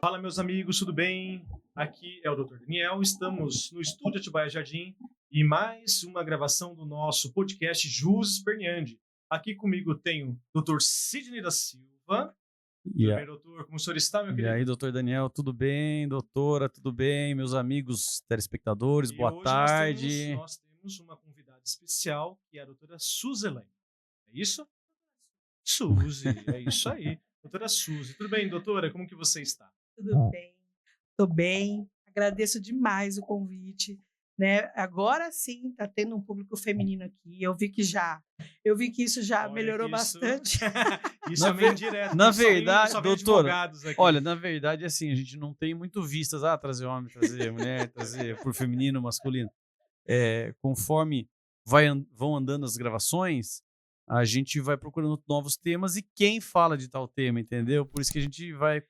Fala, meus amigos, tudo bem? Aqui é o Dr. Daniel, estamos no estúdio Atibaia Jardim e mais uma gravação do nosso podcast Jus Esperniandi. Aqui comigo tenho o Dr. Sidney da Silva. Tudo bem, doutor? Como o senhor está, meu E querido? aí, doutor Daniel, tudo bem? Doutora, tudo bem? Meus amigos telespectadores, E boa hoje tarde. nós temos uma convidada especial, que é a doutora Suzelaine. É isso? Suzy, é isso aí. Doutora Suzy. Tudo bem, doutora? Como que você está? Tudo bem, estou bem, agradeço demais o convite, né? Agora sim está tendo um público feminino aqui, eu vi que isso já Olha melhorou que isso- bastante. Isso é meio direto. Na só vem verdade, doutora, advogados aqui. olha, na verdade, assim, a gente não tem muito vistas, trazer homem, trazer mulher, trazer por feminino, masculino. Conforme vão andando as gravações, a gente vai procurando novos temas e quem fala de tal tema, entendeu? Por isso que a gente vai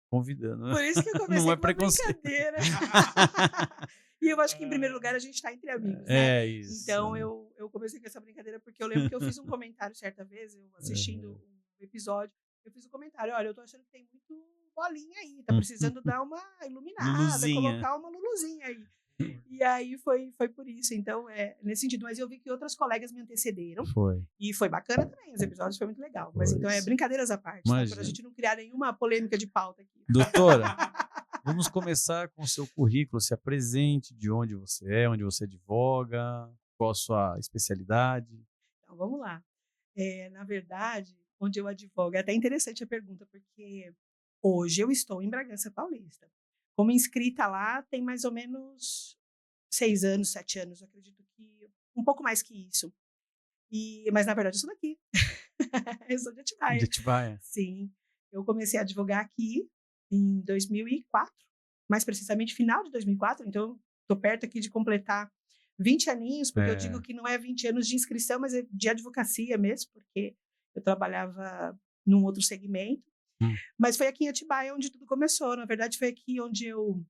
convidando. Por isso que eu comecei Não é com uma preconceito. brincadeira. E eu acho que, em primeiro lugar, a gente está entre amigos, né? É isso. Então, eu comecei com essa brincadeira porque eu lembro que eu fiz um comentário certa vez, eu assistindo um episódio, eu fiz um comentário, olha, eu tô achando que tem muito bolinha aí, tá precisando dar uma iluminada, Luluzinha. colocar uma luluzinha aí. E aí foi por isso, então, nesse sentido. Mas eu vi que outras colegas me antecederam, Foi. e foi bacana também, os episódios foi muito legal. Mas então Pois. brincadeiras à parte, tá? Para Imagina. a gente não criar nenhuma polêmica de pauta aqui. Doutora, vamos começar com o seu currículo. Se apresente, de onde você advoga, qual a sua especialidade. Então, vamos lá. Na verdade, onde eu advogo, é até interessante a pergunta, porque hoje eu estou em Bragança Paulista. Como inscrita lá, tem mais ou menos 6 anos, 7 anos, eu acredito que um pouco mais que isso. Mas, na verdade, eu sou daqui. Eu sou de Atibaia. De Atibaia. Sim. Eu comecei a advogar aqui em 2004, mais precisamente final de 2004, então estou perto aqui de completar 20 aninhos, porque eu digo que não é 20 anos de inscrição, mas é de advocacia mesmo, porque eu trabalhava num outro segmento. Mas foi aqui em Atibaia onde tudo começou. Na verdade, foi aqui onde eu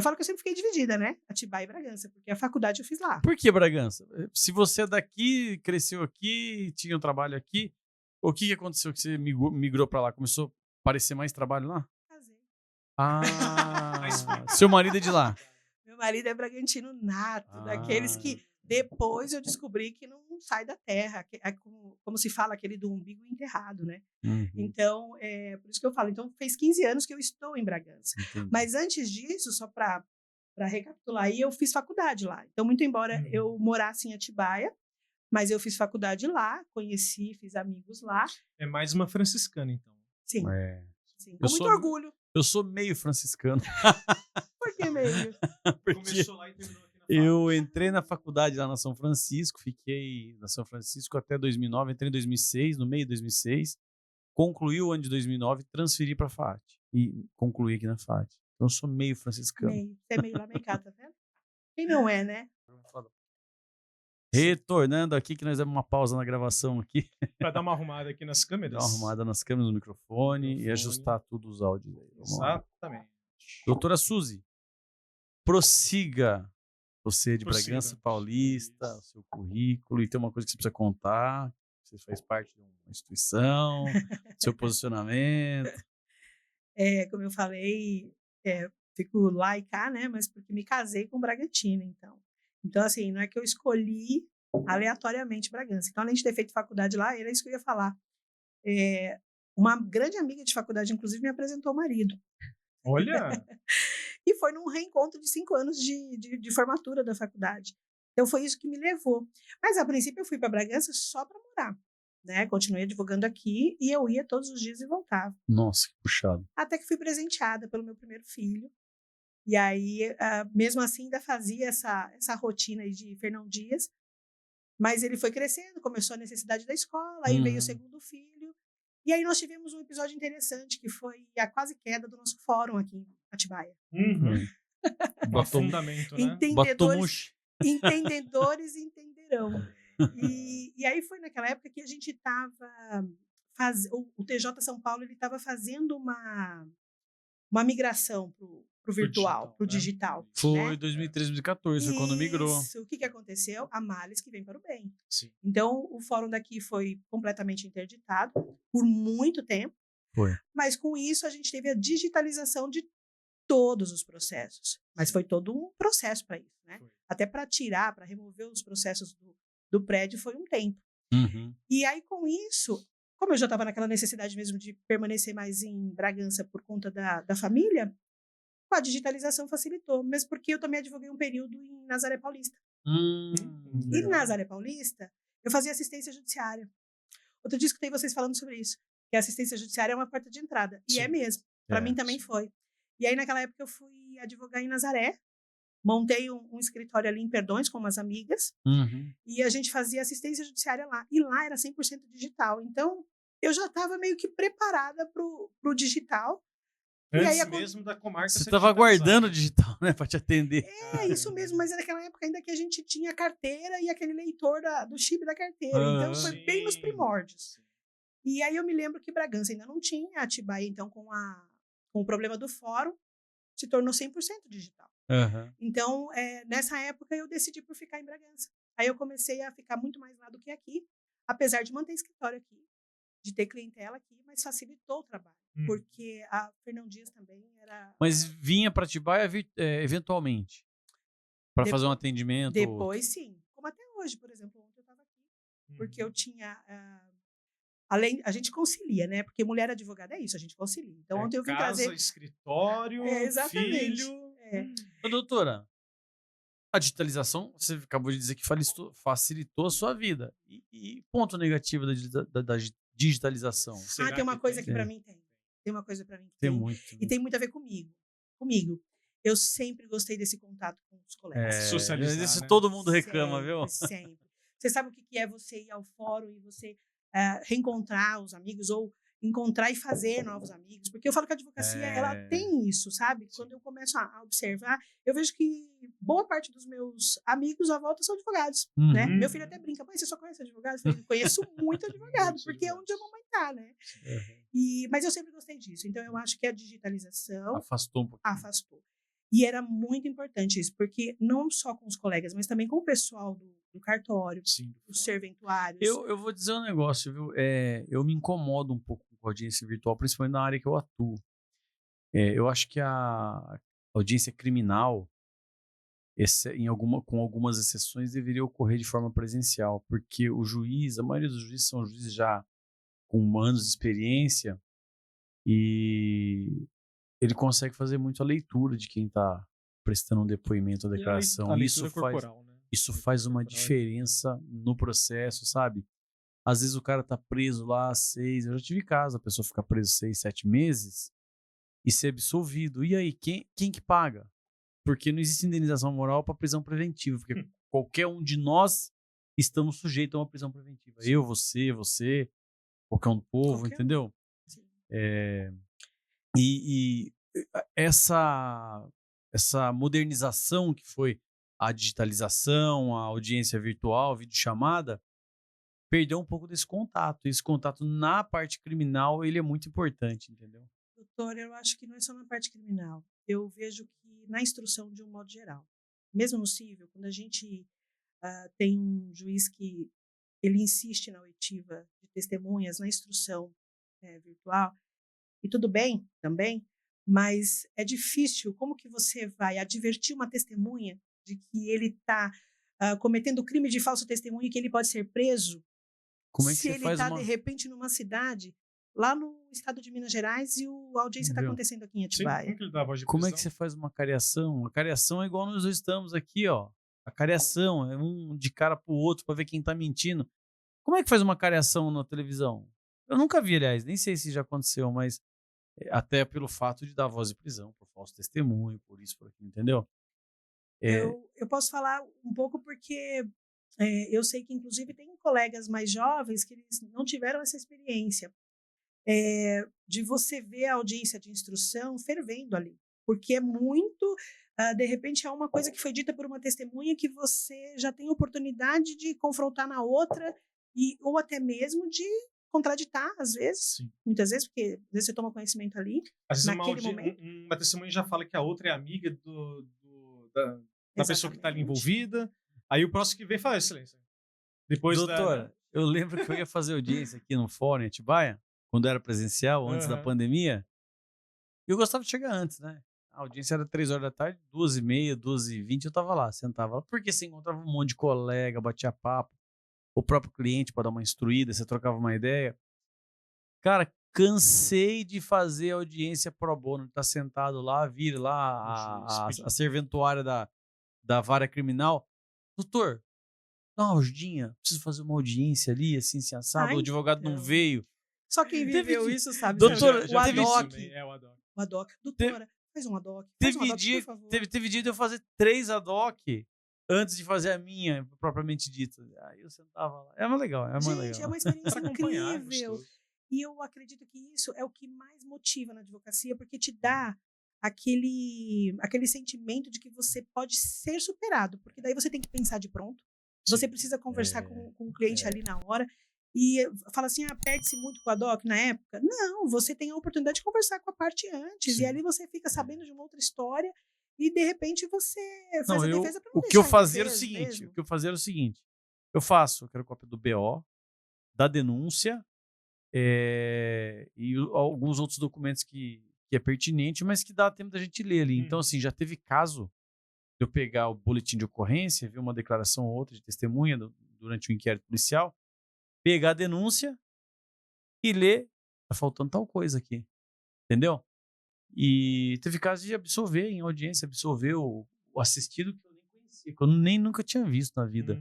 falo que eu sempre fiquei dividida, né? Atibaia e Bragança, porque a faculdade eu fiz lá. Por que Bragança? Se você é daqui, cresceu aqui, tinha um trabalho aqui, o que aconteceu que você migrou para lá? Começou a aparecer mais trabalho lá? Casei. Seu marido é de lá? Meu marido é bragantino nato, daqueles que depois eu descobri que não sai da terra, como se fala, aquele do umbigo enterrado, né? Então, por isso que eu falo, então fez 15 anos que eu estou em Bragança. Entendi. Mas antes disso, só para recapitular aí, eu fiz faculdade lá. Então, muito embora eu morasse em Atibaia, mas eu fiz faculdade lá, fiz amigos lá. É mais uma franciscana, então. Sim, sim, com Eu muito sou- orgulho. Eu sou meio franciscano. Por que meio? Porque Começou lá e terminou aqui na eu entrei na faculdade lá na São Francisco, fiquei na São Francisco até 2009, entrei em 2006, no meio de 2006, concluí o ano de 2009, transferi para a FAT e concluí aqui na FAT. Então eu sou meio franciscano. Meio. Você é meio lá, meio cá, tá vendo? Quem não é, né? Retornando aqui, que nós demos uma pausa na gravação aqui, Para dar uma arrumada aqui nas dar câmeras. uma arrumada nas câmeras, no microfone e ajustar tudo os áudios aí. Vamos lá. Exatamente. Doutora Suzy, prossiga. Você é de Prossiga. Bragança Paulista, o seu currículo, e tem uma coisa que você precisa contar. Você faz parte de uma instituição, seu posicionamento. Como eu falei, fico lá e cá, né? Mas porque me casei com Bragantina, então. Então, assim, não é que eu escolhi aleatoriamente Bragança. Então, além de ter feito faculdade lá, era isso que eu ia falar. Uma grande amiga de faculdade, inclusive, me apresentou o marido. Olha, E foi num reencontro de 5 anos de formatura da faculdade. Então, foi isso que me levou. Mas, a princípio, eu fui para Bragança só para morar. Né? Continuei advogando aqui e eu ia todos os dias e voltava. Nossa, que puxado. Até que fui presenteada pelo meu primeiro filho. E aí, mesmo assim, ainda fazia essa rotina aí de Fernão Dias. Mas ele foi crescendo, começou a necessidade da escola, aí veio o segundo filho. E aí nós tivemos um episódio interessante, que foi a quase queda do nosso fórum aqui em Atibaia. um afundamento, né? Entendedores entenderão. E aí foi naquela época que a gente estava... O TJ São Paulo estava fazendo uma migração pro virtual, pro né? digital. Foi né? 2013, 2014, foi quando migrou. Isso. O que aconteceu? A males que vem para o bem. Sim. Então, o fórum daqui foi completamente interditado por muito tempo, Foi. mas com isso a gente teve a digitalização de todos os processos. Mas foi todo um processo para isso, né? Foi. Até para tirar, para remover os processos do prédio foi um tempo. Uhum. E aí, com isso, como eu já estava naquela necessidade mesmo de permanecer mais em Bragança por conta da família, a digitalização facilitou, mesmo porque eu também advoguei um período em Nazaré Paulista. E Legal. em Nazaré Paulista, eu fazia assistência judiciária. Outro dia escutei vocês falando sobre isso, que a assistência judiciária é uma porta de entrada. E é Sim. mesmo. Para mim também foi. E aí, naquela época, eu fui advogar em Nazaré, montei um escritório ali em Perdões com umas amigas, Uhum. e a gente fazia assistência judiciária lá. E lá era 100% digital. Então, eu já estava meio que preparada para o digital. Antes e aí, mesmo da comarca Você ser estava aguardando o digitalizada. digital, né? Pra te atender. É isso mesmo, mas naquela época ainda que a gente tinha carteira e aquele leitor do chip da carteira. Então, foi bem nos Sim. primórdios. E aí eu me lembro que Bragança ainda não tinha, Atibaia, então, com o problema do fórum, se tornou 100% digital. Uhum. Então, nessa época, eu decidi por ficar em Bragança. Aí eu comecei a ficar muito mais lá do que aqui, apesar de manter escritório aqui, de ter clientela aqui, mas facilitou o trabalho. Porque a Fernão Dias também era... Mas vinha para Atibaia eventualmente? Para fazer um atendimento? Depois, sim. Como até hoje, por exemplo, ontem eu estava aqui. Porque eu tinha... além, a gente concilia, né? Porque mulher advogada é isso, a gente concilia. Então, ontem eu vim casa, trazer... escritório, exatamente. filho. Ô, doutora, a digitalização, você acabou de dizer que facilitou a sua vida. E ponto negativo da digitalização? Será tem uma que coisa tem? que para mim tem. Tem uma coisa para mim que Tem tem. muito. E tem muito a ver comigo. Eu sempre gostei desse contato com os colegas. Socializar, Isso né? todo mundo reclama, sempre, viu? Sempre. Você sabe o que é você ir ao fórum e você reencontrar os amigos ou encontrar e fazer novos amigos? Porque eu falo que a advocacia, ela tem isso, sabe? Quando eu começo a observar, eu vejo que boa parte dos meus amigos à volta são advogados, né? Meu filho até brinca, mãe, você só conhece advogados? Eu falei, conheço muito advogado, porque é onde a mamãe tá, né? Mas eu sempre gostei disso. Então, eu acho que a digitalização Afastou um pouquinho. afastou. E era muito importante isso, porque não só com os colegas, mas também com o pessoal do cartório, os serventuários. Eu vou dizer um negócio, viu? Eu me incomodo um pouco com a audiência virtual, principalmente na área que eu atuo. Eu acho que a audiência criminal, com algumas exceções, deveria ocorrer de forma presencial, porque o juiz, a maioria dos juízes são juízes já com anos de experiência e ele consegue fazer muito a leitura de quem está prestando um depoimento, a declaração. Isso faz uma diferença no processo, sabe? Às vezes o cara tá preso lá 6, eu já tive caso, a pessoa ficar presa 6, 7 meses e ser absolvido. E aí, quem que paga? Porque não existe indenização moral para prisão preventiva, porque qualquer um de nós estamos sujeitos a uma prisão preventiva. Eu, você, qualquer um do povo, entendeu? E essa modernização que foi a digitalização, a audiência virtual, a videochamada, perdeu um pouco desse contato. Esse contato na parte criminal, ele é muito importante, entendeu? Doutor, eu acho que não é só na parte criminal. Eu vejo que na instrução de um modo geral. Mesmo no cível, quando a gente tem um juiz que ele insiste na oitiva de testemunhas, na instrução virtual, e tudo bem também, mas é difícil. Como que você vai advertir uma testemunha de que ele está cometendo crime de falso testemunho e que ele pode ser preso se ele está, de repente, numa cidade lá no estado de Minas Gerais e a audiência está acontecendo aqui em Atibaia? Como é que você faz uma cariação? A cariação é igual nós dois estamos aqui, ó. A cariação é um de cara pro outro para ver quem tá mentindo. Como é que faz uma cariação na televisão? Eu nunca vi, aliás, nem sei se já aconteceu, mas até pelo fato de dar voz de prisão por falso testemunho, por isso, por aquilo, entendeu? Eu posso falar um pouco porque eu sei que, inclusive, tem colegas mais jovens que eles não tiveram essa experiência de você ver a audiência de instrução fervendo ali, porque é muito, de repente, é uma coisa que foi dita por uma testemunha que você já tem oportunidade de confrontar na outra ou até mesmo de contraditar, às vezes, Sim. muitas vezes, porque às vezes você toma conhecimento ali, Às vezes naquele momento. uma testemunha já fala que a outra é amiga da pessoa que está ali Exatamente. envolvida. Aí o próximo que vem fala, excelência. Depois Doutora, eu lembro que eu ia fazer audiência aqui no Fórum em Atibaia, quando era presencial, antes da Aham. pandemia. E eu gostava de chegar antes, né? A audiência era 3 horas da tarde, 2h30, 2h20, eu tava lá, sentava lá. Porque você encontrava um monte de colega, batia papo, o próprio cliente para dar uma instruída, você trocava uma ideia. Cara, cansei de fazer audiência pro bono, de estar sentado lá, vir lá O juiz a serventuária da vara criminal. Doutor, dá uma ajudinha, preciso fazer uma audiência ali, assim, assim, assado, o advogado não então. veio. Só quem Teve viveu que- isso sabe. Doutora, o já teve isso ADOC. também, o ADOC. O ADOC. Doutora, faz um ADOC. Faz um Teve ADOC, dia, por favor. teve dia de eu fazer 3 ad hoc antes de fazer a minha, propriamente dita. Aí eu sentava lá. É mais legal, é mais Gente, legal. é uma experiência Pra acompanhar, é incrível. gostoso. E eu acredito que isso é o que mais motiva na advocacia, porque te dá aquele sentimento de que você pode ser superado, porque daí você tem que pensar de pronto, você Sim. precisa conversar com o cliente ali na hora, e fala assim, perde-se muito com a DOC na época? Não, você tem a oportunidade de conversar com a parte antes, Sim. e ali você fica sabendo de uma outra história, e de repente você faz Não, a defesa para não o que eu deixar fazia era o indefeso seguinte, mesmo. eu quero cópia do BO, da denúncia, e alguns outros documentos que é pertinente, mas que dá tempo da gente ler ali. Então, assim, já teve caso de eu pegar o boletim de ocorrência, ver uma declaração ou outra de testemunha durante o inquérito policial, pegar a denúncia e ler, tá faltando tal coisa aqui, entendeu? E teve caso de absolver em audiência, absolver o assistido que eu nem conhecia, que eu nem nunca tinha visto na vida,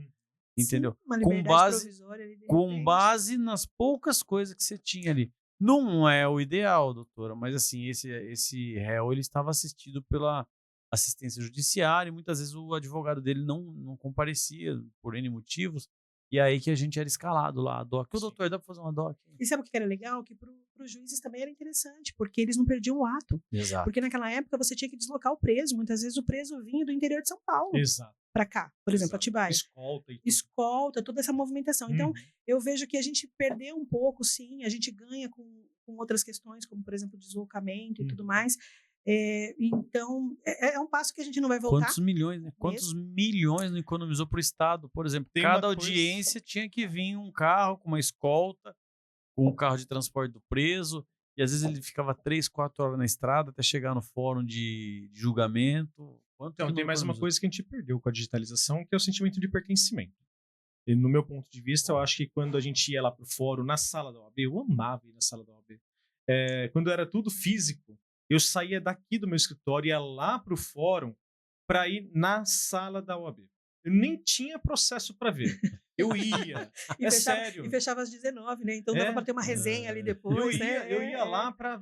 entendeu? Sim, uma Com liberdade provisória ali, de com repente. base nas poucas coisas que você tinha ali. Não é o ideal, doutora, mas assim, esse réu, ele estava assistido pela assistência judiciária e muitas vezes o advogado dele não comparecia por N motivos, e aí que a gente era escalado lá, a DOC. Ô, Sim. doutor, dá pra fazer uma DOC? E sabe o que era legal? Que para os juízes também era interessante, porque eles não perdiam o ato. Exato. Porque naquela época você tinha que deslocar o preso. Muitas vezes o preso vinha do interior de São Paulo Exato. para cá, por exemplo, Exato. Atibaia. Escolta e tudo. Escolta, toda essa movimentação. Então, eu vejo que a gente perdeu um pouco, sim, a gente ganha com outras questões, como, por exemplo, deslocamento e tudo mais. Então, é um passo que a gente não vai voltar. Quantos milhões, né? Quantos milhões não economizou para o Estado? Por exemplo, Tem cada uma coisa- audiência tinha que vir um carro com uma escolta, com um carro de transporte do preso, e às vezes ele ficava 3, 4 horas na estrada até chegar no fórum de julgamento. Quanto Então, que tem não mais uma economizou? coisa que a gente perdeu com a digitalização, que é o sentimento de pertencimento. E no meu ponto de vista, eu acho que quando a gente ia lá pro fórum, na sala da OAB, eu amava ir na sala da OAB. Quando era tudo físico, eu saía daqui do meu escritório, ia lá pro fórum para ir na sala da OAB. Eu nem tinha processo para ver. Eu ia. E É fechava, sério. E fechava às 19, né? Então dava para ter uma resenha ali depois, Eu ia lá para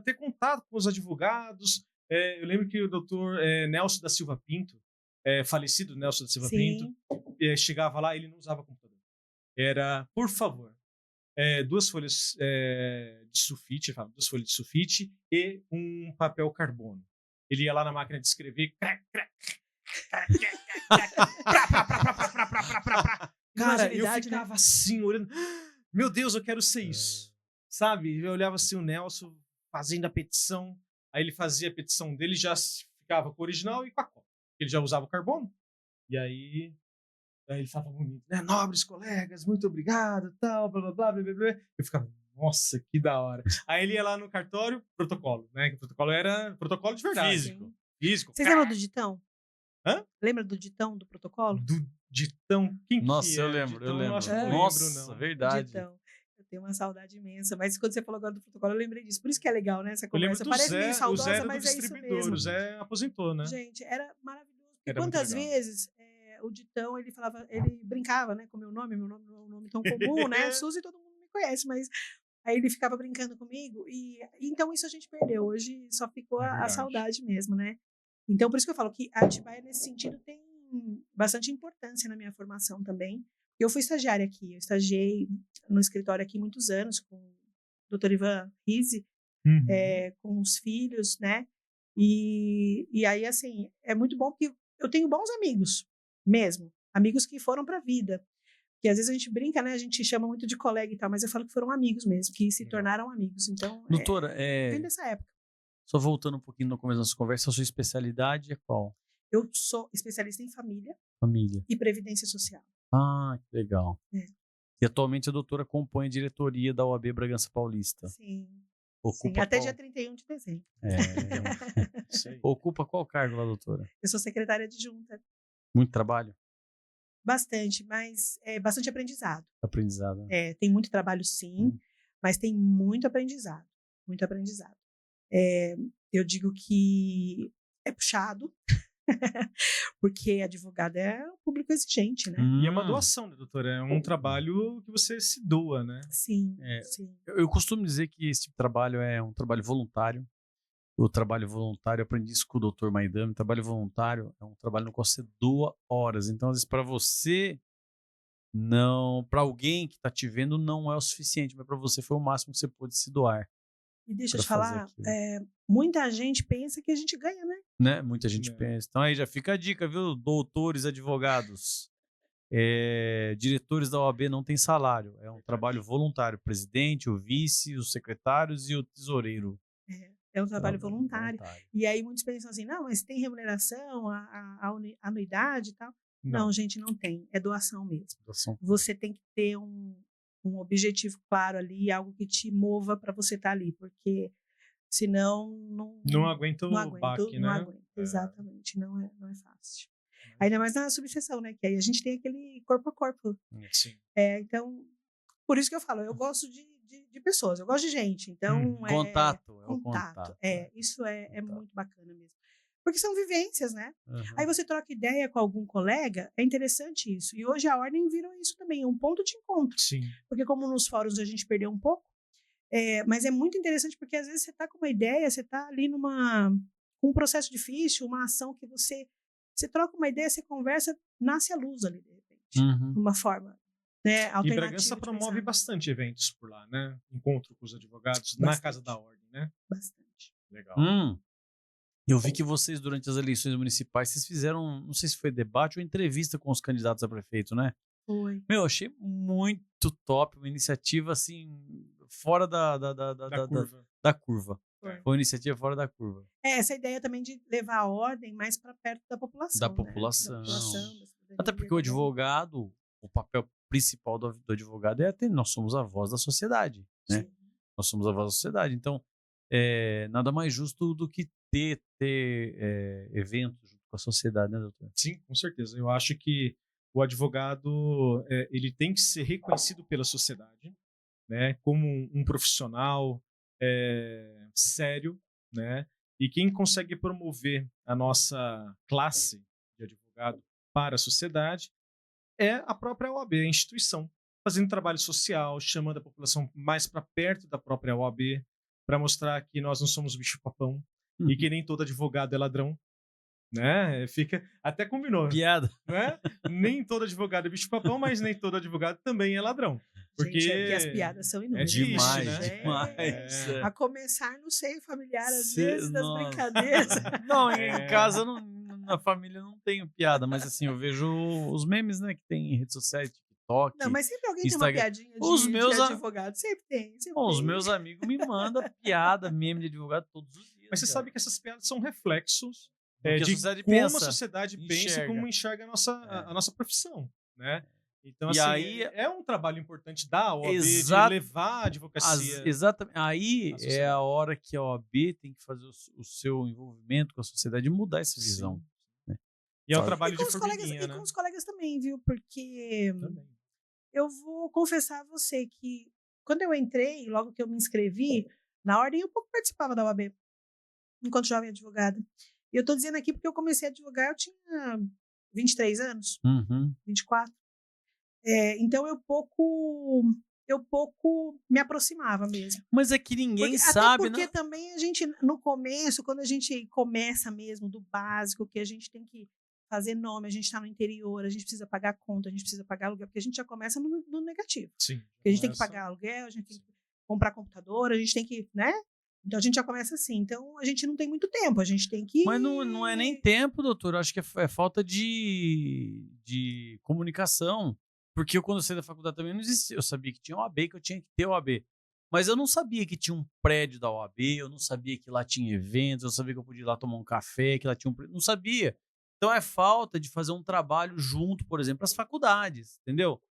ter contato com os advogados. Eu lembro que o doutor Nelson da Silva Pinto, falecido Nelson da Silva Pinto, chegava lá, ele não usava computador. Era, por favor, 2 folhas de sulfite, 2 folhas de sulfite e um papel carbono. Ele ia lá na máquina de escrever, cara, eu ficava assim, olhando, meu Deus, eu quero ser isso, sabe? Eu olhava assim o Nelson fazendo a petição, aí ele fazia a petição dele, já ficava com o original e com a cópia, ele já usava o carbono, e aí ele falava bonito, né? Nobres colegas, muito obrigado, tal, blá, blá, blá, blá, blá, blá. Eu ficava, nossa, que da hora. Aí ele ia lá no cartório, protocolo, né? Que o protocolo era protocolo de verdade. Físico. Vocês lembram do ditão? Hã? Lembra do ditão do protocolo? Do ditão? Quem Nossa, que é? eu lembro, Ditão, eu lembro. acho que não Nossa, lembro, não. verdade. Ditão. Eu tenho uma saudade imensa. Mas quando você falou agora do protocolo, eu lembrei disso. Por isso que é legal, né? Essa Eu lembro conversa. do Parece meio Zé, o saudosa, Zé era do mas é isso distribuidor. mesmo. O Zé aposentou, né? Gente, era maravilhoso. E Era muito quantas legal. vezes o ditão, ele brincava, né, com meu nome não é um nome tão comum, né? Suzy todo mundo me conhece, mas aí ele ficava brincando comigo e então isso a gente perdeu. Hoje só ficou a verdade. saudade mesmo, né? Então por isso que eu falo que a Atibaia nesse sentido tem bastante importância na minha formação também. Eu fui estagiária aqui, eu estagiei no escritório aqui muitos anos com o Dr. Ivan Rizzi, com os filhos, né? E aí, assim, é muito bom porque eu tenho bons amigos, mesmo. Amigos que foram para a vida. Que às vezes a gente brinca, né? A gente chama muito de colega e tal, mas eu falo que foram amigos mesmo, que se tornaram amigos. Então, Doutora, vem dessa época. só voltando um pouquinho no começo da nossa conversa, a sua especialidade é qual? Eu sou especialista em família Família. e previdência social. Ah, que legal. É. E atualmente a doutora compõe a diretoria da OAB Bragança Paulista. Sim. Ocupa Sim, até qual? dia 31 de dezembro. Isso aí. Ocupa qual cargo lá, doutora? Eu sou secretária adjunta. Muito trabalho? Bastante, mas é bastante aprendizado. Aprendizado. Tem muito trabalho, sim, mas tem muito aprendizado. Muito aprendizado. Eu digo que é puxado, porque advogado é um público exigente, né? E é uma doação, né, doutora? É um trabalho que você se doa, né? Sim, sim. Eu costumo dizer que esse tipo de trabalho é um trabalho voluntário. O trabalho voluntário, eu aprendi isso com o Dr. Maidana. O trabalho voluntário é um trabalho no qual você doa horas. Então, às vezes, para você, não, para alguém que está te vendo, não é o suficiente, mas para você foi o máximo que você pôde se doar. E deixa eu te pra fazer falar, aquilo. muita gente pensa que a gente ganha, né? Muita gente Né. pensa. Então, aí já fica a dica, viu? Doutores, advogados, diretores da OAB não tem salário. É um trabalho voluntário. O presidente, o vice, os secretários e o tesoureiro. É um trabalho voluntário. E aí muitos pensam assim, não, mas tem remuneração, a anuidade e tal. Não, gente, não tem. É doação mesmo. Doação. Você tem que ter um objetivo claro ali, algo que te mova para você estar ali, porque senão Não aguenta o baque, não né? aguenta. Exatamente, não é fácil. Ainda mais na subseção, né? Que aí a gente tem aquele corpo a corpo. Sim. Então, por isso que eu falo, eu gosto de pessoas, eu gosto de gente. Então, Contato. É o contato. contato. Isso é Contato. muito bacana mesmo. Porque são vivências, né? Uhum. Aí você troca ideia com algum colega, é interessante isso. E hoje a ordem virou isso também, é um ponto de encontro. Sim. Porque como nos fóruns a gente perdeu um pouco, mas é muito interessante porque às vezes você está com uma ideia, você está ali com um processo difícil, uma ação que você troca uma ideia, você conversa, nasce a luz ali, de repente. Uhum. De uma forma, né, alternativa. E Bragança de promove pensar. bastante eventos por lá, né? Encontro com os advogados na Bastante. Casa da Ordem, né? Bastante. Legal. Eu vi que vocês, durante as eleições municipais, vocês fizeram, não sei se foi debate ou entrevista com os candidatos a prefeito, né? Foi. Meu, achei muito top, uma iniciativa, assim, fora da curva. da curva. Foi. Foi uma iniciativa fora da curva. Essa ideia também de levar a ordem mais para perto da população. Da né? população. Da cidadania Até porque o também. advogado, o papel principal do advogado é nós somos a voz da sociedade, né? Sim. Nós somos a voz da sociedade. Então, nada mais justo do que ter eventos junto com a sociedade, né, doutor? Sim, com certeza. Eu acho que o advogado ele tem que ser reconhecido pela sociedade, né, como um profissional sério, né, e quem consegue promover a nossa classe de advogado para a sociedade é a própria OAB, a instituição, fazendo trabalho social, chamando a população mais para perto da própria OAB, para mostrar que nós não somos bicho-papão e que nem todo advogado é ladrão, né? Até combinou, Piada. né? Nem todo advogado é bicho-papão, mas nem todo advogado também é ladrão. Porque Gente, que as piadas são inúmeras. triste, Demais, né? demais. A começar no seio familiar, às Cê- vezes, das nossa. brincadeiras. Não, em casa, na família, não tenho piada, mas assim, eu vejo os memes, né, que tem em redes sociais, TikTok. Não, mas sempre alguém Instagram. tem uma piadinha Os de meus advogado. Sempre tem. Bom, os meus amigos me mandam piada, meme de advogado todos os dias. Mas você cara. sabe que essas piadas são reflexos Do que a de sociedade como pensa, a sociedade pensa e enxerga. como enxerga a nossa profissão, né? Então, E assim, aí- é um trabalho importante da OAB Exato. de levar a advocacia. Exatamente. Aí a é sociedade. a hora que a OAB tem que fazer o seu envolvimento com a sociedade e mudar essa visão. Sim. E é um Sabe? trabalho E com de os colegas, formiguinha, né? com os colegas também, viu? Porque Também. eu vou confessar a você que quando eu entrei, logo que eu me inscrevi, na ordem eu pouco participava da OAB, enquanto jovem advogada. E eu estou dizendo aqui porque eu comecei a advogar, eu tinha 23 anos, Uhum. 24. Então eu pouco me aproximava mesmo. Mas é que ninguém Até sabe, porque né? também a gente, no começo, quando a gente começa mesmo do básico, que a gente tem que fazer nome, a gente está no interior, a gente precisa pagar conta, a gente precisa pagar aluguel, porque a gente já começa no negativo. Sim. Porque a gente tem que Começa- pagar aluguel, a gente tem que comprar computador, a gente tem que, né? Então a gente já começa assim. Então a gente não tem muito tempo, a gente tem que... Mas não é nem tempo, doutor. Eu acho que é falta de comunicação. Porque eu, quando eu saí da faculdade também não existia. Eu sabia que tinha OAB, que eu tinha que ter OAB. Mas eu não sabia que tinha um prédio da OAB, eu não sabia que lá tinha eventos, eu sabia que eu podia ir lá tomar um café, que lá tinha não sabia. Então é falta de fazer um trabalho junto, por exemplo, as faculdades, entendeu?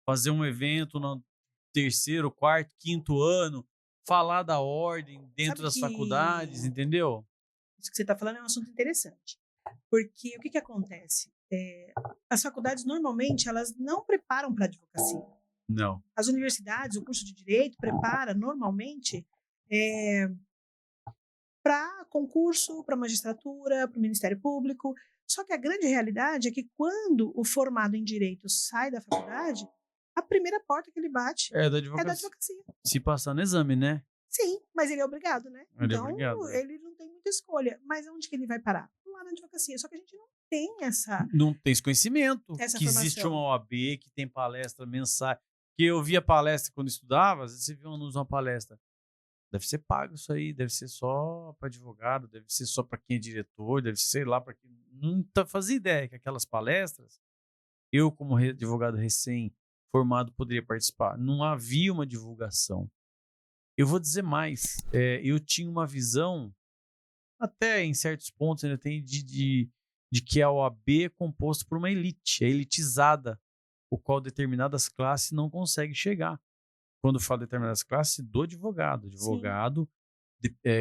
Fazer um evento no terceiro, quarto, quinto ano, falar da ordem dentro Sabe das que faculdades, entendeu? isso que você está falando é um assunto interessante. Porque o que acontece? As faculdades, normalmente, elas não preparam para advocacia. Não. As universidades, o curso de Direito, prepara, normalmente, para concurso, para magistratura, para o Ministério Público. Só que a grande realidade é que quando o formado em Direito sai da faculdade, a primeira porta que ele bate É da é da advocacia. advocacia. Se passar no exame, né? Sim, mas ele é obrigado, né? Ele é Então, obrigado. ele não tem muita escolha. Mas onde que ele vai parar? Lá na advocacia. Só que a gente não tem essa Não tem esse conhecimento Essa que existe uma formação. OAB, que tem palestra mensal. Que eu via palestra quando estudava, às vezes você viu um anúncio de uma palestra. Deve ser pago isso aí, deve ser só para advogado, deve ser só para quem é diretor, deve ser, sei lá, para quem. Não fazia ideia que aquelas palestras, eu, como advogado recém-formado, poderia participar. Não havia uma divulgação. Eu vou dizer mais, eu tinha uma visão, até em certos pontos ainda tem, de que a OAB é composta por uma elite, é elitizada, o qual determinadas classes não conseguem chegar. Quando falo determinadas classes, do advogado. Advogado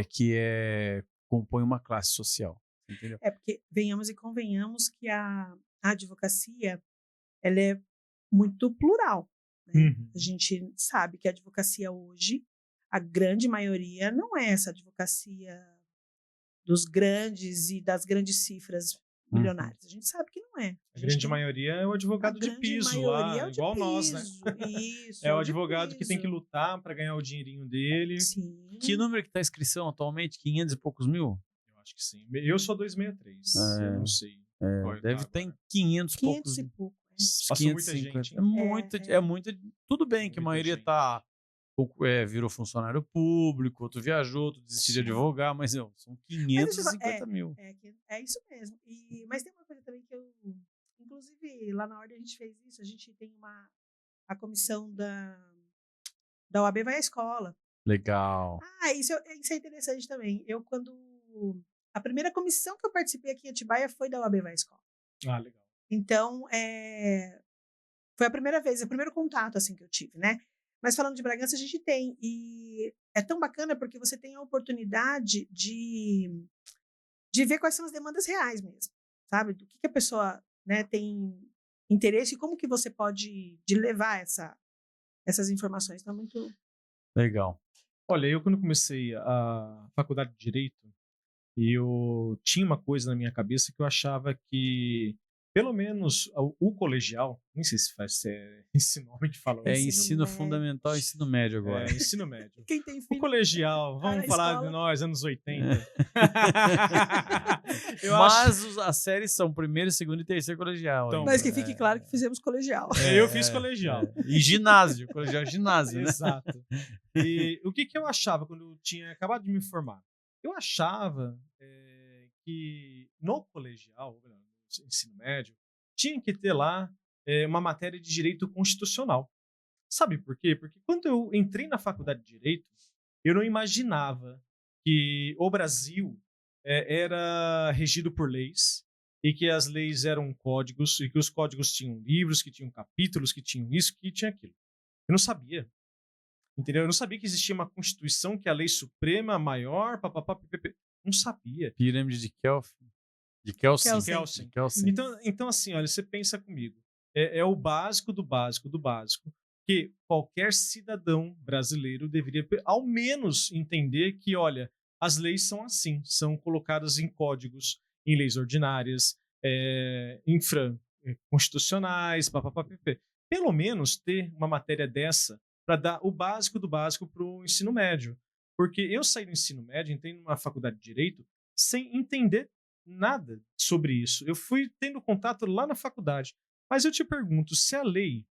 que compõe uma classe social. Entendeu? Porque venhamos e convenhamos que a advocacia ela é muito plural. Né? A gente sabe que a advocacia hoje, a grande maioria, não é essa advocacia dos grandes e das grandes cifras milionárias. A gente sabe que não é. A grande maioria é o advogado de piso lá, igual nós, né? Isso, é o advogado que tem que lutar para ganhar o dinheirinho dele. Sim. Que número que está a inscrição atualmente? 500 e poucos mil? Eu acho que sim. Eu sou 263, eu não sei. Deve estar em 500 500 e pouco. Passou muita gente. É muita. Tudo bem que a maioria tá virou funcionário público, outro viajou, outro desistiu de advogar, mas são 550 mil. É isso mesmo. Mas tem uma coisa também que eu... Inclusive, lá na ordem a gente fez isso, a gente tem a comissão da OAB vai à escola. Legal. Isso é interessante também. A primeira comissão que eu participei aqui em Atibaia foi da OAB vai à escola. Legal. Então, foi a primeira vez, o primeiro contato assim que eu tive, né? Mas falando de Bragança, a gente tem. E é tão bacana porque você tem a oportunidade de ver quais são as demandas reais mesmo, sabe? Do que a pessoa, né, tem interesse e como que você pode levar essas informações. Então, muito legal. Olha, eu quando comecei a faculdade de Direito, eu tinha uma coisa na minha cabeça que eu achava que pelo menos o colegial, nem sei se esse nome que fala. Ensino fundamental e ensino médio agora. Ensino médio. Quem tem filho, o colegial, vamos falar de nós, anos 80. Mas as séries são primeiro, segundo e terceiro colegial. Então, mas que fique claro que fizemos colegial. Eu fiz colegial. E ginásio, colegial ginásio, né? Exato. E o que eu achava quando eu tinha acabado de me formar? Eu achava que no colegial, ensino médio, tinha que ter lá uma matéria de direito constitucional. Sabe por quê? Porque quando eu entrei na faculdade de Direito, eu não imaginava que o Brasil era regido por leis e que as leis eram códigos e que os códigos tinham livros, que tinham capítulos, que tinham isso, que tinha aquilo. Eu não sabia. Entendeu? Eu não sabia que existia uma Constituição que é a lei suprema, maior, papapá, não sabia. Pirâmide de Kelsen. De Kelsen. Então, assim, olha, você pensa comigo. É o básico do básico do básico que qualquer cidadão brasileiro deveria, ao menos, entender que, olha, as leis são assim, são colocadas em códigos, em leis ordinárias, constitucionais, pelo menos ter uma matéria dessa para dar o básico do básico para o ensino médio. Porque eu saí do ensino médio, entrei numa faculdade de Direito, sem entender nada sobre isso. Eu fui tendo contato lá na faculdade. Mas eu te pergunto, se a lei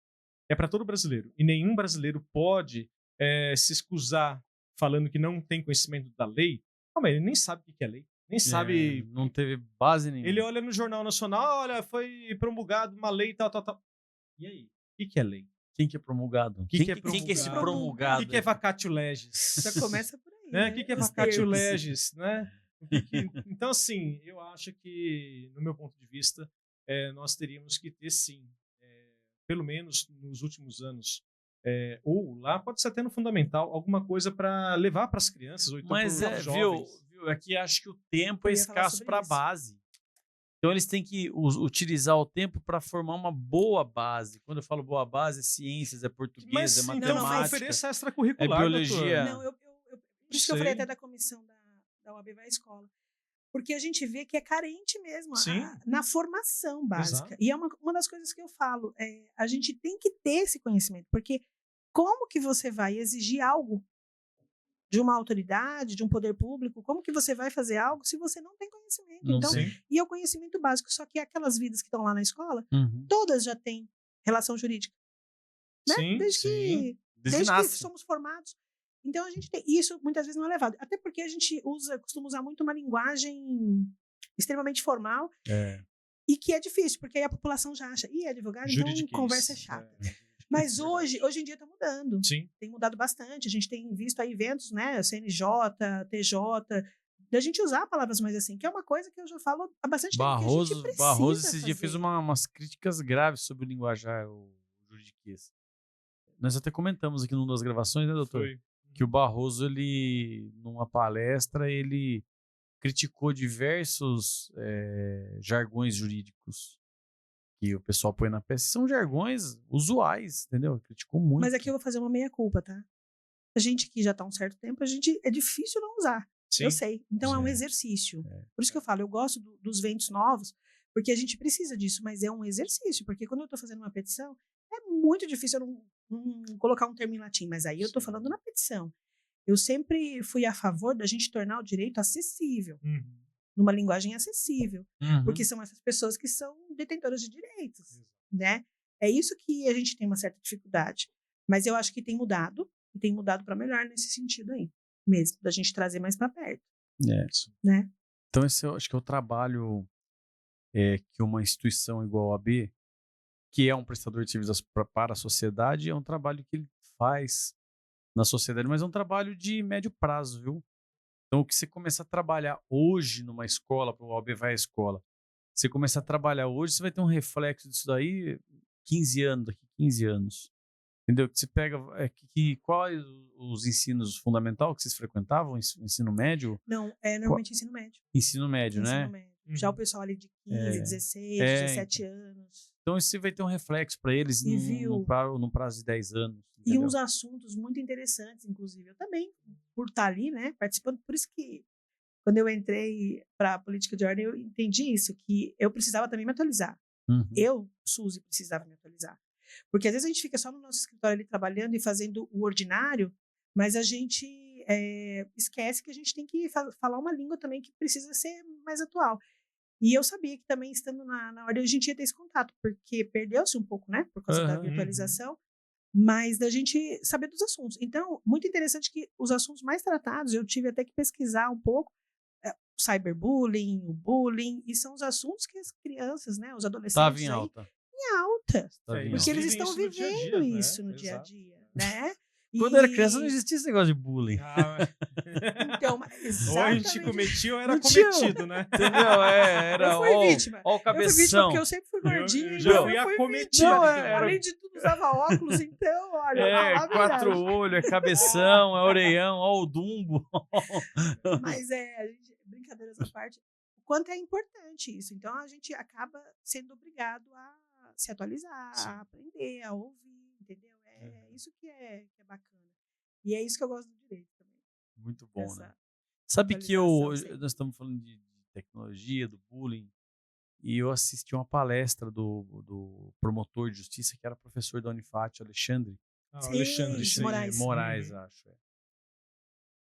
é para todo brasileiro e nenhum brasileiro pode se excusar falando que não tem conhecimento da lei, ele nem sabe o que é lei. Nem sabe. Não teve base nenhuma. Ele olha no Jornal Nacional, olha, foi promulgada uma lei, tal. E aí? O que é lei? Quem que é promulgado? Que Quem que é esse promulgado? promulgado? O que é vacatio legis? Já começa por aí. Né? O que é Os vacatio termos. legis, né? Então, assim, eu acho que, no meu ponto de vista, nós teríamos que ter, sim, pelo menos nos últimos anos, ou lá pode ser até no fundamental, alguma coisa para levar para as crianças, ou então para Mas, os jovens. viu, aqui acho que o tempo é Eu ia falar escasso sobre para a isso. base. Então, eles têm que utilizar o tempo para formar uma boa base. Quando eu falo boa base, é ciências, é português, Mas, é então, matemática. ofereça extracurricular, é biologia. Não, por isso que eu falei Sei. até da comissão da OAB Vai à Escola. Porque a gente vê que é carente mesmo Sim. na formação básica. Exato. E é uma das coisas que eu falo, a gente tem que ter esse conhecimento, porque como que você vai exigir algo de uma autoridade, de um poder público, como que você vai fazer algo se você não tem conhecimento? Não Então, sei. e é o conhecimento básico, só que aquelas vidas que estão lá na escola, Uhum. todas já têm relação jurídica, né? Sim, Desde sim. Desde que nasce. somos formados. Então a gente tem isso muitas vezes não é levado, até porque a gente costuma usar muito uma linguagem extremamente formal e que é difícil, porque aí a população já acha, advogado, então Juridiquês. conversa é chata. Mas hoje em dia está mudando. Sim. Tem mudado bastante. A gente tem visto aí eventos, né? CNJ, TJ, da gente usar palavras mais assim, que é uma coisa que eu já falo há bastante tempo. Que a gente precisa Barroso esses dias fazer. fez umas críticas graves sobre o linguajar, o juridiquês. Nós até comentamos aqui numa das gravações, né, doutor? Foi. Que o Barroso, ele, numa palestra, ele criticou diversos jargões jurídicos que o pessoal põe na peça. São jargões usuais, entendeu? Criticou muito. Mas aqui eu vou fazer uma meia-culpa, tá? A gente que já está há um certo tempo, é difícil não usar. Sim. Eu sei. Então é um É. exercício. Por isso que eu falo, eu gosto dos ventos novos, porque a gente precisa disso, mas é um exercício. Porque quando eu estou fazendo uma petição, é muito difícil eu não colocar um termo em latim, mas aí eu estou falando na petição. Eu sempre fui a favor da gente tornar o direito acessível, numa linguagem acessível, porque são essas pessoas que são detentoras de direitos, né? É isso que a gente tem uma certa dificuldade. Mas eu acho que tem mudado, e tem mudado para melhor nesse sentido aí, mesmo, da gente trazer mais para perto, né? Então esse eu acho que é o trabalho que uma instituição igual a OAB, que é um prestador de serviços para a sociedade, é um trabalho que ele faz na sociedade, mas é um trabalho de médio prazo, viu? Então, o que você começa a trabalhar hoje numa escola, para o OAB vai à escola, você começa a trabalhar hoje, você vai ter um reflexo disso daí 15 anos, daqui 15 anos. Entendeu? Que você pega, quais os ensinos fundamentais que vocês frequentavam? Ensino médio? Não, normalmente ensino médio. Ensino médio, né? Ensino médio. Já o pessoal ali de 15, 16, 17 anos. Então, isso vai ter um reflexo para eles no prazo de 10 anos. E uns assuntos muito interessantes, inclusive. Eu também, por estar ali, né, participando. Por isso que, quando eu entrei para a política de ordem, eu entendi isso, que eu precisava também me atualizar. Eu, Suzy, precisava me atualizar. Porque às vezes a gente fica só no nosso escritório ali trabalhando e fazendo o ordinário, mas a gente esquece que a gente tem que falar uma língua também que precisa ser mais atual. E eu sabia que também, estando na ordem, a gente ia ter esse contato, porque perdeu-se um pouco, né, por causa da virtualização, mas da gente saber dos assuntos. Então, muito interessante que os assuntos mais tratados, eu tive até que pesquisar um pouco, o cyberbullying, o bullying, e são os assuntos que as crianças, né, os adolescentes... Estava em alta. Em alta. Porque eles estão vivendo isso no dia a dia, né? Quando eu era criança não existia esse negócio de bullying. Então, ou a gente cometia ou era Não cometido, né? Entendeu? Era, eu fui vítima. Ó o Eu fui vítima cabeção. porque eu sempre fui gordinha. Eu já fui acometida. Além de tudo, usava óculos, então, olha. 4 olhos, cabeção, orelhão, ó o dumbo. Mas brincadeiras à parte, o quanto é importante isso. Então, a gente acaba sendo obrigado a se atualizar, a aprender, a ouvir, entendeu? Isso que é bacana. E é isso que eu gosto do direito também. Muito bom, né? Sabe que nós estamos falando de tecnologia, do bullying, e eu assisti uma palestra do promotor de justiça, que era professor da Unifat, Alexandre Moraes, acho.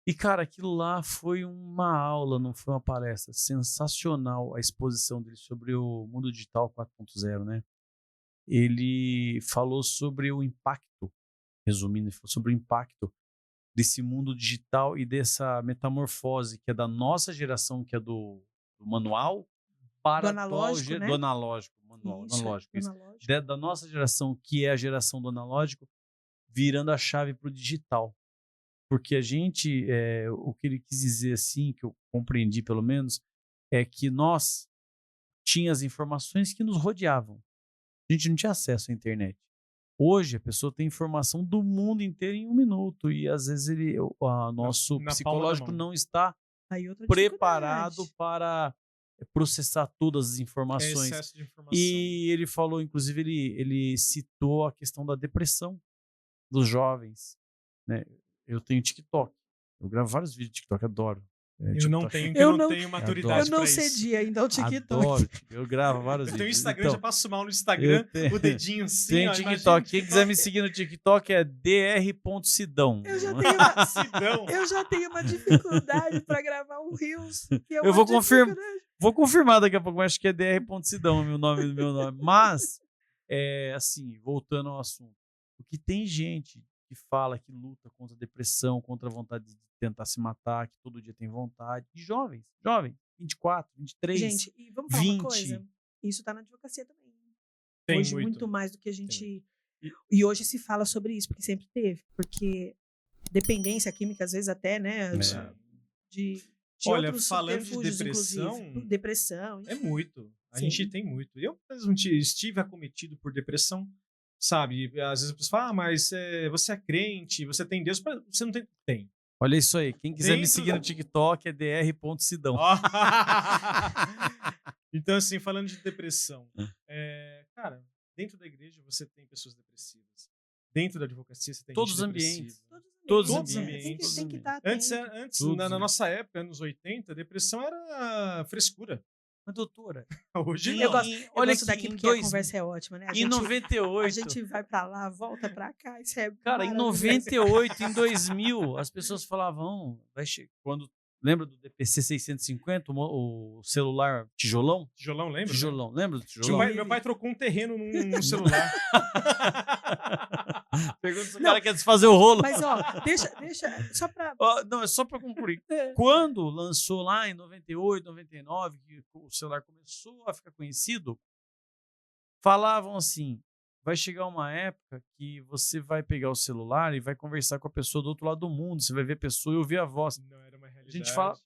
E, cara, aquilo lá foi uma aula, não foi uma palestra. Sensacional a exposição dele sobre o mundo digital 4.0, né? Ele falou sobre o impacto, resumindo, ele falou sobre o impacto desse mundo digital e dessa metamorfose que é da nossa geração, que é do manual, para Do a atual analógico, né? do analógico, manual, Isso, analógico, isso. analógico. Da nossa geração, que é a geração do analógico, virando a chave para o digital. Porque a gente, o que ele quis dizer assim, que eu compreendi pelo menos, é que nós tínhamos as informações que nos rodeavam. A gente não tinha acesso à internet. Hoje a pessoa tem informação do mundo inteiro em 1 minuto e às vezes nosso na palma da psicológico mão. não está Aí outra preparado dificuldade. para processar todas as É informações. excesso de informação. E ele falou, inclusive, ele citou a questão da depressão dos jovens, né? Eu tenho TikTok. Eu gravo vários vídeos de TikTok, adoro. Eu não tenho, porque Eu eu não- não tenho Eu maturidade não pra isso. cedi ainda ao TikTok. Adoro. Eu gravo vários Eu tenho vídeos. Instagram, Então, já passo mal no Instagram, eu tenho- o dedinho assim, tem ó, TikTok. imagina o Quem quiser me seguir no TikTok é dr.sidão. Eu já tenho uma, Sidão. eu já tenho uma dificuldade para gravar um Reels. Que é Eu vou uma dificuldade. Vou confirmar daqui a pouco, mas acho que é dr.sidão o meu nome. Mas, assim, voltando ao assunto. Porque tem gente que fala que luta contra a depressão, contra a vontade de tentar se matar, que todo dia tem vontade. E jovens, 24, 23, Gente, e vamos falar 20. uma coisa? Isso está na advocacia também. Tem Hoje, muito. muito mais do que a gente. muito. E hoje se fala sobre isso, porque sempre teve. Porque dependência química, às vezes até, né? De Olha, outros falando de subterfúgios, depressão, inclusive. Depressão. É enfim. muito. A Sim. gente tem muito. Eu mesmo estive acometido por depressão, sabe? Às vezes a pessoa fala, mas você é crente, você tem Deus, mas você não tem. Tem. Olha isso aí. Quem quiser me Dentro seguir no da- TikTok é dr.sidão. Ó. Então, assim, falando de depressão, cara, dentro da igreja você tem pessoas depressivas. Dentro da advocacia você tem Todos gente os ambientes. depressiva. Todos os Tem que- ambientes. Tem que estar Antes, atento. antes Todos na os nossa época, anos 80, depressão era frescura. Mas, doutora, Hoje em- não. Eu gosto, em- eu olha gosto aqui, daqui em porque dois- a conversa é ótima, né? A em gente, 98, a gente vai pra lá, volta pra cá, isso é cara, em maravilhoso. 98, em 2000, as pessoas falavam, quando lembra do DPC 650, o celular tijolão? Tijolão, lembra? Tijolão, lembra do Meu tijolão? pai, meu pai trocou um terreno num celular. Pergunta se o Não, cara quer desfazer o rolo. Mas, ó, deixa, só pra... Ó, não, é só para concluir. Quando lançou lá em 98, 99, que o celular começou a ficar conhecido, falavam assim, vai chegar uma época que você vai pegar o celular e vai conversar com a pessoa do outro lado do mundo, você vai ver a pessoa e ouvir a voz. Não era uma A realidade. gente fala,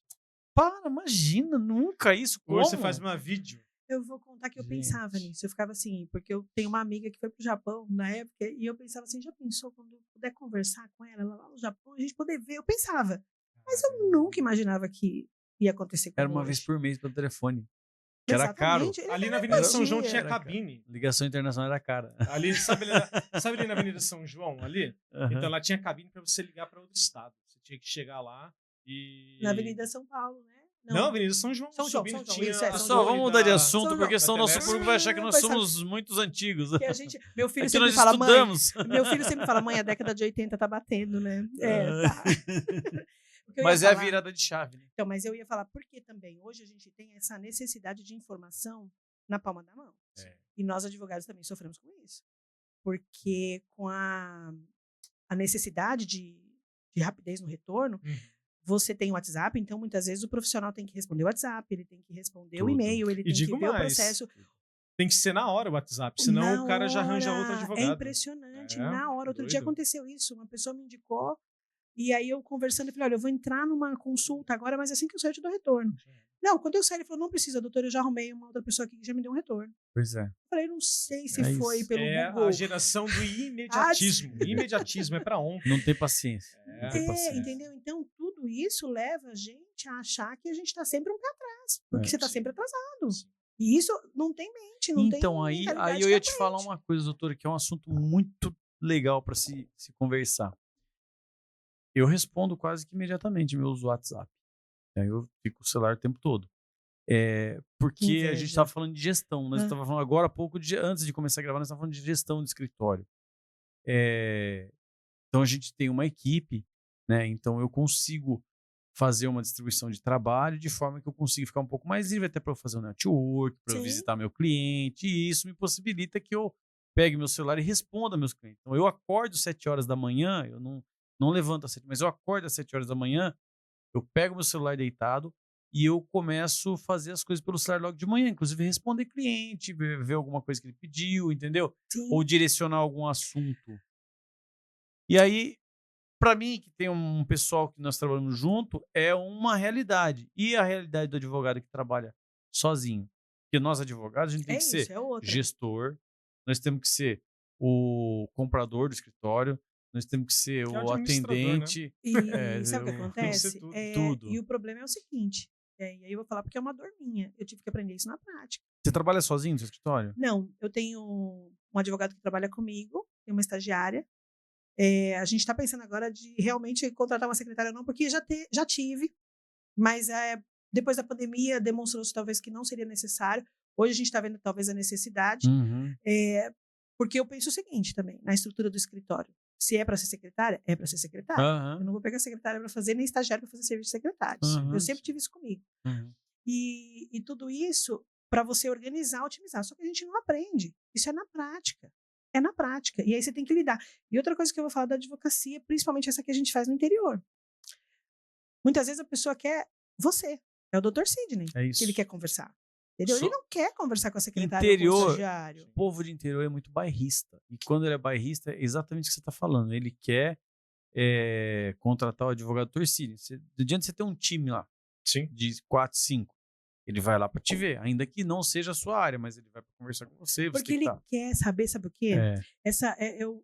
para, imagina, nunca isso. Como? Hoje você faz uma vídeo. Eu vou contar que eu pensava Gente. nisso. Eu ficava assim, porque eu tenho uma amiga que foi pro Japão na época, e eu pensava assim, já pensou quando eu puder conversar com ela lá no Japão, a gente poder ver? Eu pensava, mas eu nunca imaginava que ia acontecer com Era uma vez por mês pelo telefone. Que era caro. Ali na Avenida São João tinha Era cabine. Ligação internacional era cara. Ali, sabe ali na Avenida São João, ali? Então lá tinha cabine para você ligar para outro estado. Você tinha que chegar lá e... Na Avenida São Paulo, né? Não, Avenida São João. São João, subindo, São João, tinha isso, é, a São Pessoal, torre vamos mudar de da- assunto, São porque João. senão nosso Telesp. público vai achar que nós Vai somos muitos antigos. Que a gente, meu filho É que sempre nós fala, mãe, estudamos. meu filho sempre fala, mãe, a década de 80 tá batendo, né? Tá. O que eu ia Mas é a falar- virada de chave, né? Então, mas eu ia falar, porque também hoje a gente tem essa necessidade de informação na palma da mão. É. E nós, advogados, também sofremos com isso. Porque com a necessidade de rapidez no retorno, você tem o WhatsApp, então muitas vezes o profissional tem que responder o WhatsApp, ele tem que responder o Tudo. e-mail, ele E tem que digo ver o mais, processo. Tem que ser na hora o WhatsApp, senão Na o cara já arranja hora. outro advogado. É impressionante, É, na hora. Outro dia doido. aconteceu isso, uma pessoa me indicou, e aí eu conversando, eu falei, olha, eu vou entrar numa consulta agora, mas assim que eu sair eu te dou retorno. Não, quando eu saí, ele falou, não precisa, doutor, eu já arrumei uma outra pessoa aqui que já me deu um retorno. Pois é. Eu falei, não sei se É foi isso. pelo É Google. a geração do imediatismo. Imediatismo é pra ontem. Não tem paciência. É. Não tem paciência. Entendeu? Então, tudo isso leva a gente a achar que a gente está sempre um pé atrás, porque você está sim. sempre atrasado. E isso não tem mente, não tem Então, aí mentalidade eu ia pra te falar frente. uma coisa, doutora, que é um assunto muito legal para se conversar. Eu respondo quase que imediatamente meus WhatsApp. Aí eu fico com o celular o tempo todo. Porque a gente Inveja. estava falando de gestão. Nós Ah. estávamos falando agora há pouco, antes de começar a gravar, nós estávamos falando de gestão de escritório. Então a gente tem uma equipe, né? Então eu consigo fazer uma distribuição de trabalho de forma que eu consiga ficar um pouco mais livre até para eu fazer um network, para eu Sim. visitar meu cliente, e isso me possibilita que eu pegue meu celular e responda meus clientes. Então eu acordo às 7 horas da manhã, eu não levanto às 7, mas eu acordo às 7 horas da manhã, eu pego meu celular deitado e eu começo a fazer as coisas pelo celular logo de manhã, inclusive responder cliente, ver alguma coisa que ele pediu, entendeu? Sim. Ou direcionar algum assunto. E aí, para mim, que tem um pessoal que nós trabalhamos junto, é uma realidade. E a realidade do advogado que trabalha sozinho. Porque nós, advogados, a gente tem que ser é outra. gestor, nós temos que ser o comprador do escritório, nós temos que ser o atendente. E sabe o que acontece? Tudo. E o problema é o seguinte, e aí eu vou falar porque é uma dor minha, eu tive que aprender isso na prática. Você trabalha sozinho no seu escritório? Não, eu tenho um advogado que trabalha comigo, tem uma estagiária. A gente está pensando agora de realmente contratar uma secretária, não, porque já tive, mas depois da pandemia demonstrou-se talvez que não seria necessário. Hoje a gente está vendo talvez a necessidade, porque eu penso o seguinte também, na estrutura do escritório. Se é para ser secretária, é para ser secretária. Eu não vou pegar secretária para fazer, nem estagiário para fazer serviço de secretários. Eu sempre tive isso comigo. E tudo isso para você organizar, otimizar. Só que a gente não aprende. Isso é na prática. É na prática. E aí você tem que lidar. E outra coisa que eu vou falar da advocacia, principalmente essa que a gente faz no interior. Muitas vezes a pessoa quer você. É o Dr. Sidney que ele quer conversar. Entendeu? Ele não quer conversar com a secretária ou com o estagiário. O povo de interior é muito bairrista. E quando ele é bairrista, é exatamente o que você está falando. Ele quer contratar o advogado Dr. Sidney. Adianta você ter um time lá de 4, 5. Ele vai lá para te ver, ainda que não seja a sua área, mas ele vai para conversar com você. Porque ele quer saber, sabe o quê?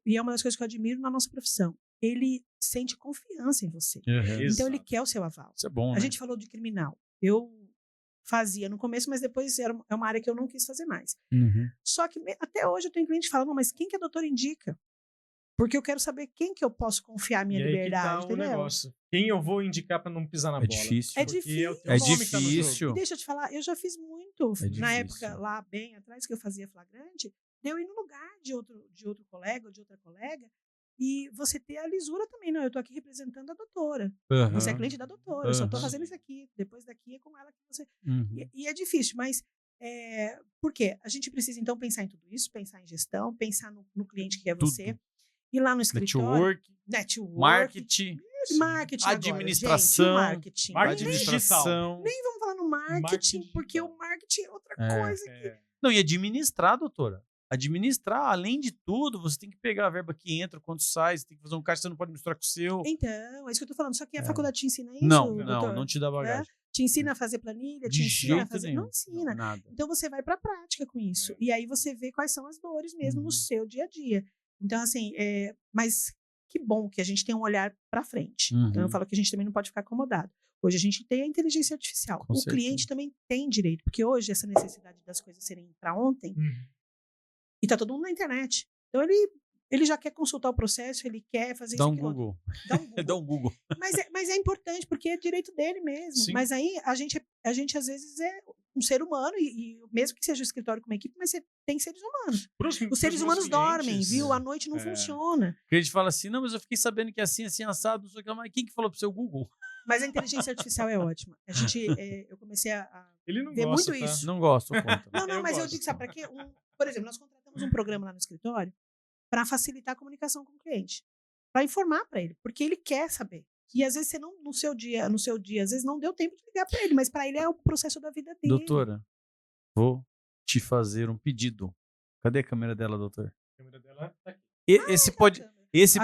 E é uma das coisas que eu admiro na nossa profissão. Ele sente confiança em você. Então ele quer o seu aval. Isso é bom, A gente falou de criminal. Eu fazia no começo, mas depois é uma área que eu não quis fazer mais. Só que até hoje eu tenho cliente que fala, não, mas quem que a doutora indica? Porque eu quero saber quem que eu posso confiar a minha liberdade, entendeu? Negócio. Quem eu vou indicar para não pisar na bola? Difícil. É difícil. É difícil. E deixa eu te falar, eu já fiz muito. Na época, lá bem atrás, que eu fazia flagrante, de eu ir no lugar de outro colega ou de outra colega, e você ter a lisura também. Não, eu tô aqui representando a doutora. Você é cliente da doutora, eu só tô fazendo isso aqui. Depois daqui é com ela que você... E é difícil, mas... por quê? A gente precisa, então, pensar em tudo isso, pensar em gestão, pensar no cliente que é você. E lá no escritório... Marketing, administração. Agora, administração. Nem vamos falar no marketing, porque o marketing é outra coisa. Não, e administrar, doutora. Administrar, além de tudo, você tem que pegar a verba que entra, quando sai, você tem que fazer um caixa, você não pode misturar com o seu. Então, é isso que eu tô falando. Só que a faculdade te ensina isso, não te dá bagagem. Te ensina a fazer planilha, te ensina a fazer... Não ensina. Nada. Então você vai pra prática com isso. E aí você vê quais são as dores mesmo no seu dia a dia. Então, assim, mas que bom que a gente tem um olhar para frente. Então, eu falo que a gente também não pode ficar acomodado. Hoje a gente tem a inteligência artificial. O cliente também tem direito, porque hoje essa necessidade das coisas serem para ontem, e tá todo mundo na internet. Então, ele já quer consultar o processo, ele quer fazer isso. Dá um Google. Dá um Google. Mas é importante, porque é direito dele mesmo. Sim. Mas aí a gente às vezes é um ser humano, e mesmo que seja um escritório com uma equipe, mas você tem seres humanos. Os seres humanos dormem, viu? À noite não funciona. O cliente fala assim, não, mas eu fiquei sabendo que é assim, assim, assado, não sei o que, mas quem que falou pro seu Google? Mas a inteligência artificial é ótima. Eu comecei a ver gosta, muito isso. Não gosto, conta. Não, mas eu digo, sabe para quê? Por exemplo, nós contratamos um programa lá no escritório para facilitar a comunicação com o cliente, para informar para ele, porque ele quer saber. E às vezes você não, no seu dia, às vezes não deu tempo de ligar para ele, mas para ele é o processo da vida dele. Doutora, vou te fazer um pedido. Cadê a câmera dela, doutor? A câmera dela tá aqui. Esse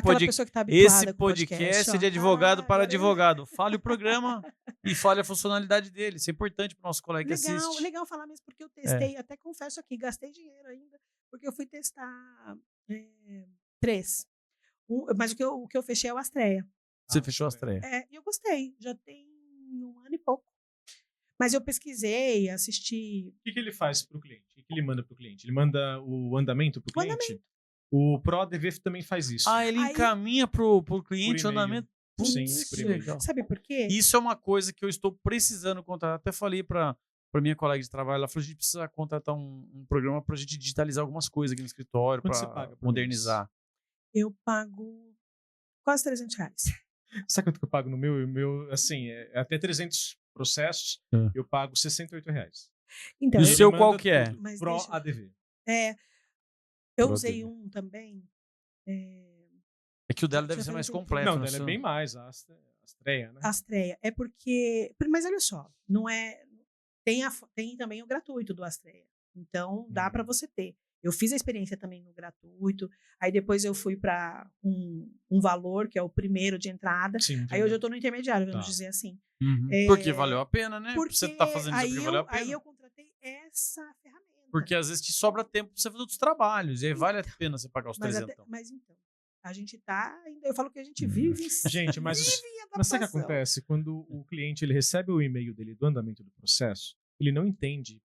podcast é de advogado para advogado. Fale o programa e fale a funcionalidade dele. Isso é importante para o nosso colega que assiste. Legal falar mesmo, porque eu testei, até confesso aqui, gastei dinheiro ainda, porque eu fui testar 3. Mas o que eu fechei é o Astreia. Você fechou a Astreia? E eu gostei. Já tem 1 ano e pouco. Mas eu pesquisei, assisti... O que ele faz para o cliente? O que ele manda para o cliente? Ele manda o andamento para o cliente? O ProADV também faz isso. Ele encaminha para o cliente o andamento? Sim, por e-mail. Legal. Sabe por quê? Isso é uma coisa que eu estou precisando contratar. Até falei para minha colega de trabalho, ela falou, a gente precisa contratar um programa para a gente digitalizar algumas coisas aqui no escritório, para modernizar. Eu pago quase R$300. Sabe quanto que eu pago no meu? O meu, assim, até 300 processos, eu pago R$68. Então, e o seu qual que é? ProADV. Eu usei um também. É que o dela deve ser mais completo. Não, dela é bem mais. A Astreia, né? Astreia. É porque... Mas olha só, não é... Tem também o gratuito do Astreia. Então, dá para você ter. Eu fiz a experiência também no gratuito. Aí depois eu fui para um valor, que é o primeiro de entrada. Sim, Aí hoje eu estou no intermediário, vamos Tá. dizer assim. Porque valeu a pena, né? Porque Você tá fazendo isso porque valeu a pena. aí eu contratei essa ferramenta. Porque às vezes te sobra tempo pra você fazer outros trabalhos. E aí vale a pena você pagar os 300. Mas então, a gente tá... Eu falo que a gente vive... Gente, mas vive em Mas sabe o que adaptação. acontece? Quando o cliente ele recebe o e-mail dele do andamento do processo, ele não entende.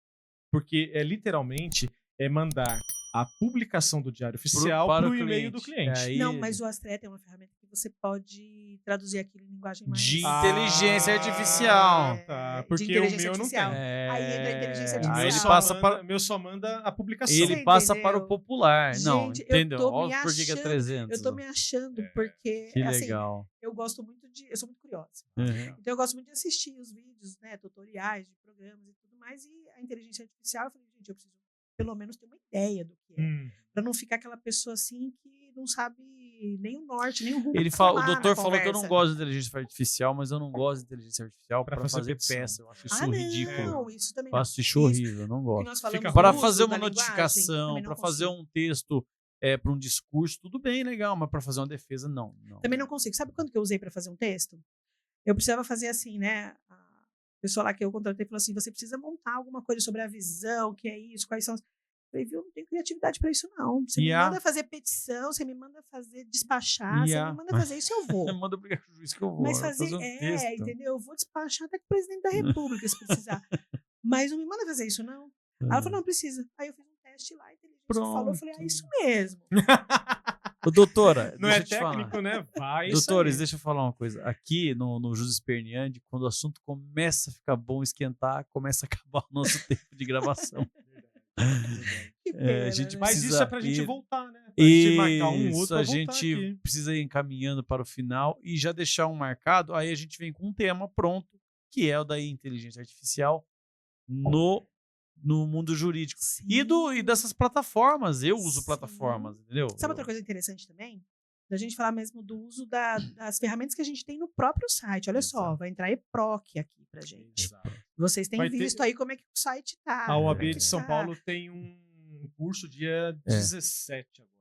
Porque é literalmente mandar a publicação do diário oficial para para o o e-mail cliente. do cliente. Aí- Não, mas o Astrea tem uma ferramenta que você pode traduzir aquilo em linguagem mais... De inteligência artificial. Tá, de porque inteligência o meu não artificial. tem. Aí entra a inteligência Aí artificial. ele Meu só passa manda- para- meu só manda a publicação. Ele Você passa entendeu? para o popular. Não, Gente, eu entendeu? tô me Óbvio por que que é achando- 300. Eu tô me achando, porque, Que assim, legal. eu gosto muito de... Eu sou muito curiosa. Uhum. Então, eu gosto muito de assistir os vídeos, né, tutoriais de programas e tudo mais. E a inteligência artificial, eu falei, gente, eu preciso pelo menos ter uma ideia do que é. Pra não ficar aquela pessoa assim que não sabe nem o norte, nem o rumo. Ele pra fala, o tomar na doutor falou que eu não conversa. gosto de inteligência artificial, mas eu não gosto de inteligência artificial Pra para fazer fazer petição. peça. Eu acho isso Não, ridículo. isso também Eu não. acho isso horrível, eu não que gosto. nós falamos Fica do Para uso fazer da uma linguagem, notificação, também não para fazer consigo. um texto para um discurso, tudo bem, legal, mas para fazer uma defesa, não. Também não consigo. Sabe quando que eu usei para fazer um texto? Eu precisava fazer assim, né? A pessoa lá que eu contratei falou assim: você precisa montar alguma coisa sobre a visão, que é isso, quais são. Eu falei, viu, não tenho criatividade para isso, não. Você me manda fazer petição, você me manda fazer despachar, você me manda fazer isso, eu vou. Manda brigar com o juiz que eu vou. Mas eu vou fazer, um texto. entendeu? Eu vou despachar até com o presidente da República, se precisar. Mas não me manda fazer isso, não. Aí ela falou, não precisa. Aí eu fiz um teste lá, a inteligência falou, eu falei, isso mesmo. Ô, doutora, Não deixa é eu te falar. técnico, né? Vai. Doutores, deixa eu falar uma coisa. Aqui no Jus Esperniandi, quando o assunto começa a ficar bom, esquentar, começa a acabar o nosso tempo de gravação. Que A pena, gente né? Mas precisa isso é pra gente ir- voltar, né? Pra gente marcar um Isso, outro a pra voltar gente aqui. precisa ir encaminhando para o final e já deixar um marcado. Aí a gente vem com um tema pronto, que é o da inteligência artificial no mundo jurídico. E dessas plataformas. Eu uso Sim. plataformas, entendeu? Sabe outra coisa interessante também? Da gente falar mesmo do uso das ferramentas que a gente tem no próprio site. Olha só, Exato. vai entrar EPROC aqui pra gente. Exato. Vocês têm Vai ter- visto aí como é que o site tá. A OAB de Tá. São Paulo tem um curso dia 17 agora.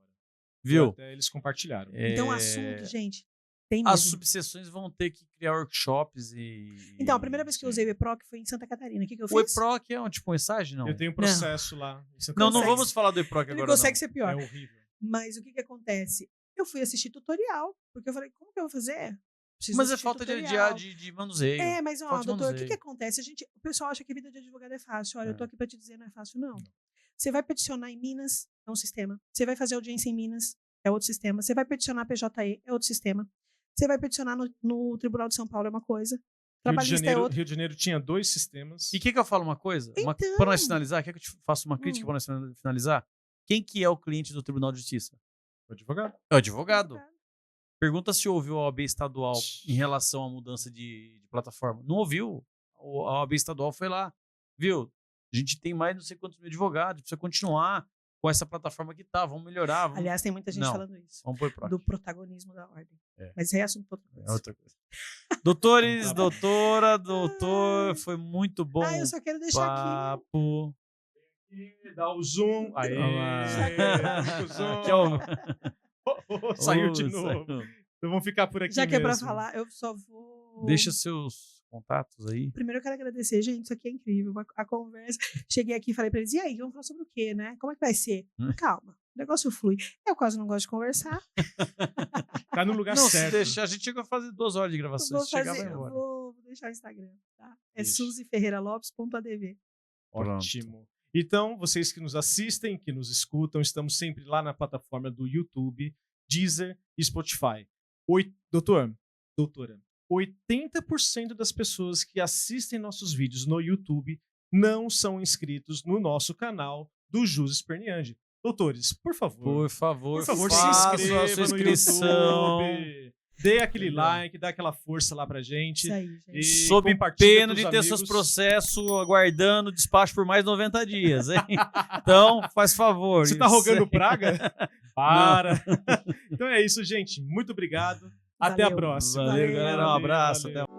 Viu? Até eles compartilharam. Então, o É, assunto, gente, tem As mesmo. subseções vão ter que criar workshops e... Então, a primeira vez que eu usei o EPROC foi em Santa Catarina. O que eu O fiz? EPROC é um tipo um estágio, não? Eu tenho um processo lá. em Santa Não Catarina. vamos falar do EPROC Ele agora, consegue não. ser pior. É horrível. Mas o que acontece? Eu fui assistir tutorial, porque eu falei, como que eu vou fazer? Preciso Mas é assistir falta tutorial. de manuseio. É, mas ó, Falta de doutor, o que manuseio. acontece? O pessoal acha que a vida de advogado é fácil. Olha, eu tô É. aqui pra te dizer, não é fácil, não. Você vai peticionar em Minas, é um sistema. Você vai fazer audiência em Minas, é outro sistema. Você vai peticionar PJE, é outro sistema. Você vai peticionar no Tribunal de São Paulo, é uma coisa. Rio de, Trabalhista é Janeiro, outra. Rio de Janeiro tinha 2 sistemas. E quer que eu fale uma coisa? Então. Para nós finalizar, quer que eu te faça uma crítica Hum. para nós finalizar? Quem que é o cliente do Tribunal de Justiça? O advogado. É o advogado. Pergunta se ouviu a OAB estadual em relação à mudança de plataforma. Não ouviu. A OAB estadual foi lá. Viu? A gente tem mais não sei quantos mil advogados. Precisa continuar com essa plataforma que tá. Vamos melhorar. Vamos... Aliás, tem muita gente Não. falando isso. Vamos pôr pro Do protagonismo da ordem. É. Mas é assunto pra outra É coisa. outra coisa. Doutores, Tá bom. doutora, doutor, foi muito bom Eu só quero deixar aqui. papo. E dá o zoom. Aê, Ah. o zoom. Que é o- Saiu de Oh, novo. saiu. Então vamos ficar por aqui Já que é pra mesmo. falar, eu só vou. Deixa seus contatos aí. Primeiro eu quero agradecer, gente, isso aqui é incrível, a conversa. Cheguei aqui e falei pra eles, e aí, vamos falar sobre o quê, né? Como é que vai ser? Calma, o negócio flui. Eu quase não gosto de conversar. Tá no lugar Não, se certo. deixar, a gente chegou a fazer 2 horas de gravação. Vou Se chegar, fazer, vai embora. vou deixar o Instagram, tá? É Isso. suzyferreiralopes.adv. Ótimo. Então, vocês que nos assistem, que nos escutam, estamos sempre lá na plataforma do YouTube, Deezer e Spotify. Doutora, 80% das pessoas que assistem nossos vídeos no YouTube não são inscritos no nosso canal do Jus Esperniandi. Doutores, por favor, Por favor, se faça inscreva a sua no inscrição. YouTube. Dê aquele Legal. like, dá aquela força lá pra gente. Isso aí, gente. E Sob compartilha pena pros de ter seus amigos. processos aguardando despacho por mais 90 dias, hein? Então, faz favor. Você tá isso rogando aí. praga? Para! Então é isso, gente. Muito obrigado. Até a Valeu. próxima. Valeu, galera. Um Valeu. abraço. Valeu. Até